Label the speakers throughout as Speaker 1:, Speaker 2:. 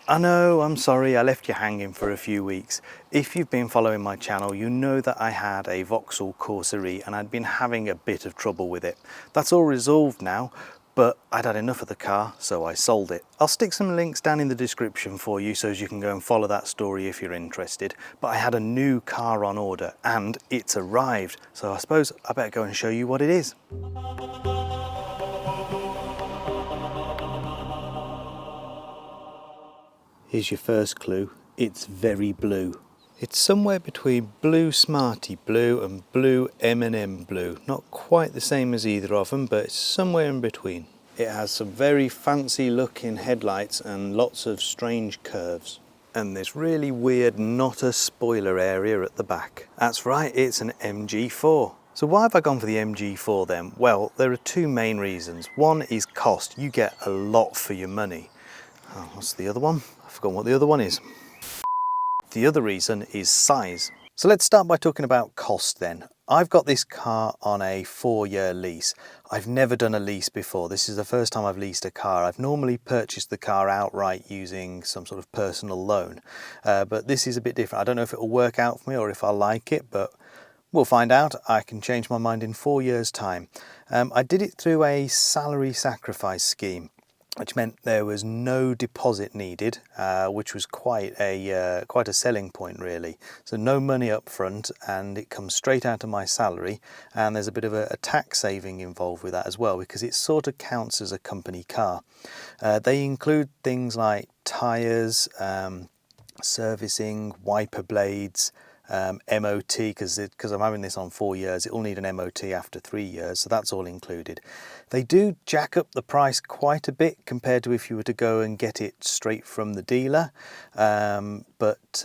Speaker 1: I know, I'm sorry, I left you hanging for a few weeks. If you've been following my channel, you know that I had a Vauxhall Corsa-e and I'd been having a bit of trouble with it. That's all resolved now, but I'd had enough of the car, so I sold it. I'll stick some links down in the description for you so as you can go and follow that story if you're interested. But I had a new car on order and it's arrived, so I suppose I better go and show you what it is. Here's your first clue, it's very blue. It's somewhere between blue Smarty blue and blue M&M blue. Not quite the same as either of them, but it's somewhere in between. It has some very fancy looking headlights and lots of strange curves. And this really weird not a spoiler area at the back. That's right, it's an MG4. So why have I gone for the MG4 then? Well, there are two main reasons. One is cost, you get a lot for your money. Oh, what's the other one? I've forgotten what the other one is. The other reason is size. So let's start by talking about cost then. I've got this car on a 4-year lease. I've never done a lease before. This is the first time I've leased a car. I've normally purchased the car outright using some sort of personal loan. But this is a bit different. I don't know if it'll work out for me or if I like it, but we'll find out. I can change my mind in 4 years' time. I did it through a salary sacrifice scheme, which meant there was no deposit needed, which was quite a selling point really. So no money up front and it comes straight out of my salary, and there's a bit of a tax saving involved with that as well because it sort of counts as a company car. They include things like tyres, servicing, wiper blades, MOT, because I'm having this on 4 years, it will need an MOT after 3 years, so that's all included. They do jack up the price quite a bit compared to if you were to go and get it straight from the dealer, but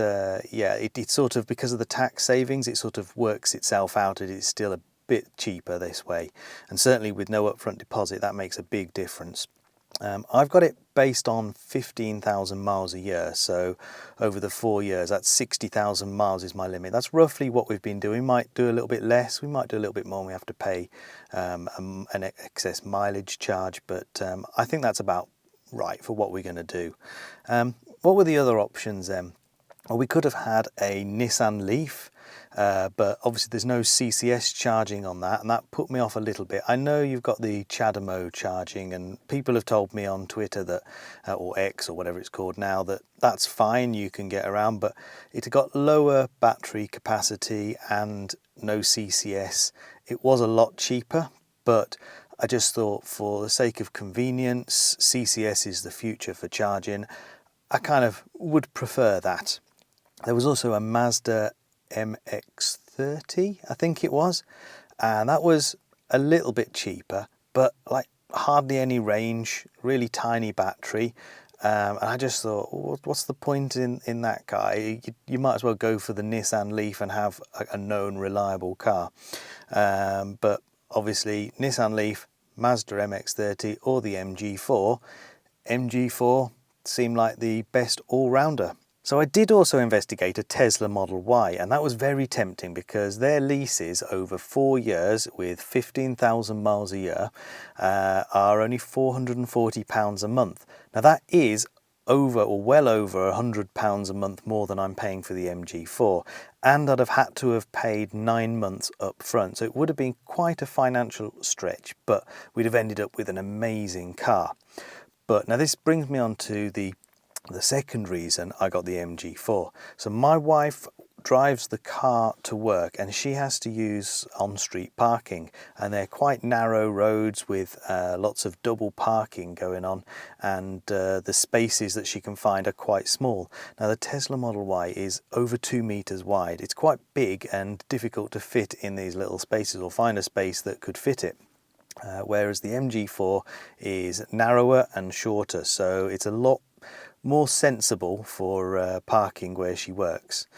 Speaker 1: yeah, it sort of, because of the tax savings, it sort of works itself out. It is still a bit cheaper this way, and certainly with no upfront deposit that makes a big difference. I've got it based on 15,000 miles a year, so over the 4 years, that's 60,000 miles is my limit. That's roughly what we've been doing. We might do a little bit less, we might do a little bit more, and we have to pay an excess mileage charge, but I think that's about right for what we're going to do. What were the other options then? Well, we could have had a Nissan Leaf, but obviously there's no CCS charging on that, and that put me off a little bit. I know you've got the CHAdeMO charging, and people have told me on Twitter that, or X or whatever it's called now, that that's fine, you can get around, but it's got lower battery capacity and no CCS. It was a lot cheaper, but I just thought for the sake of convenience, CCS is the future for charging. I kind of would prefer that. There was also a Mazda MX-30, I think it was, and that was a little bit cheaper, but like hardly any range, really tiny battery, and I just thought, what's the point in that car? You might as well go for the Nissan Leaf and have a known reliable car. But obviously Nissan Leaf, Mazda MX-30 or the MG4. MG4 seemed like the best all-rounder. So I did also investigate a Tesla Model Y, and that was very tempting because their leases over 4 years with 15,000 miles a year are only £440 a month. Now that is over, or well over, £100 a month more than I'm paying for the MG4, and I'd have had to have paid 9 months up front, so it would have been quite a financial stretch, but we'd have ended up with an amazing car. But now this brings me on to the second reason I got the MG4. So my wife drives the car to work and she has to use on-street parking, and they're quite narrow roads with lots of double parking going on, and the spaces that she can find are quite small. Now the Tesla Model Y is over 2 meters wide. It's quite big and difficult to fit in these little spaces or find a space that could fit it. Whereas the MG4 is narrower and shorter, so it's a lot more sensible for parking where she works.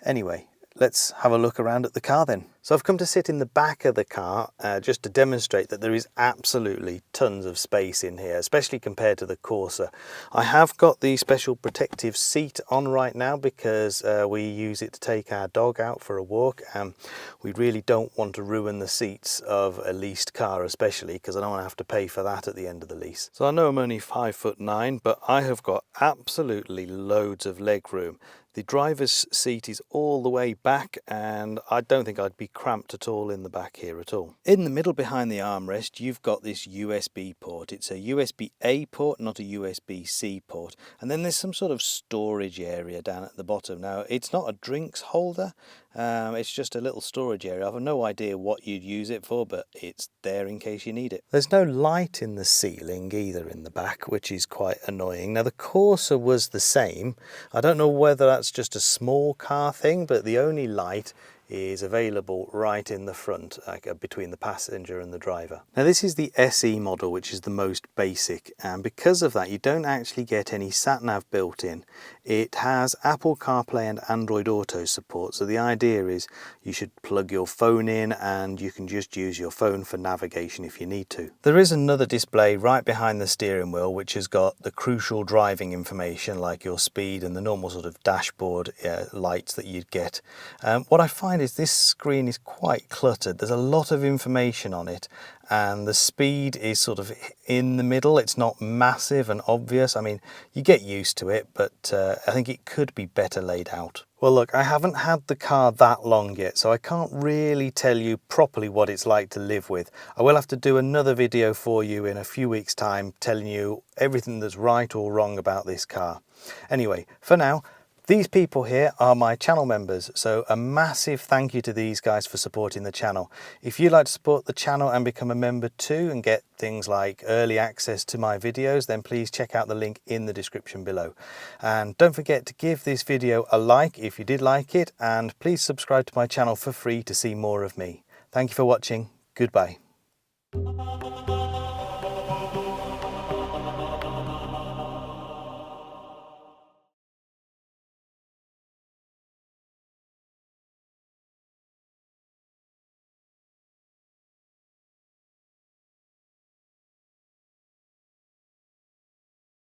Speaker 1: Anyway, let's have a look around at the car then. So I've come to sit in the back of the car just to demonstrate that there is absolutely tons of space in here, especially compared to the Corsa. I have got the special protective seat on right now because we use it to take our dog out for a walk, and we really don't want to ruin the seats of a leased car, especially because I don't want to have to pay for that at the end of the lease. So I know I'm only 5'9", but I have got absolutely loads of leg room. The driver's seat is all the way back, and I don't think I'd be cramped at all in the back here at all. In the middle behind the armrest, you've got this USB port. It's a USB-A port, not a USB-C port. And then there's some sort of storage area down at the bottom. Now, it's not a drinks holder. It's just a little storage area. I have no idea what you'd use it for, but it's there in case you need it. There's no light in the ceiling either in the back, which is quite annoying. Now, the Corsa was the same. I don't know whether that's just a small car thing, but the only light is available right in the front, between the passenger and the driver. Now this is the SE model, which is the most basic, and because of that you don't actually get any sat-nav built in. It has Apple CarPlay and Android Auto support, so the idea is you should plug your phone in and you can just use your phone for navigation if you need to. There is another display right behind the steering wheel which has got the crucial driving information like your speed and the normal sort of dashboard lights that you'd get. What I find is this screen is quite cluttered. There's a lot of information on it, and the speed is sort of in the middle. It's not massive and obvious. I mean, you get used to it, but I think it could be better laid out. Well, look, I haven't had the car that long yet, so I can't really tell you properly what it's like to live with. I will have to do another video for you in a few weeks' time telling you everything that's right or wrong about this car. Anyway, for now, these people here are my channel members, so a massive thank you to these guys for supporting the channel. If you'd like to support the channel and become a member too and get things like early access to my videos, then please check out the link in the description below. And don't forget to give this video a like if you did like it, and please subscribe to my channel for free to see more of me. Thank you for watching. Goodbye.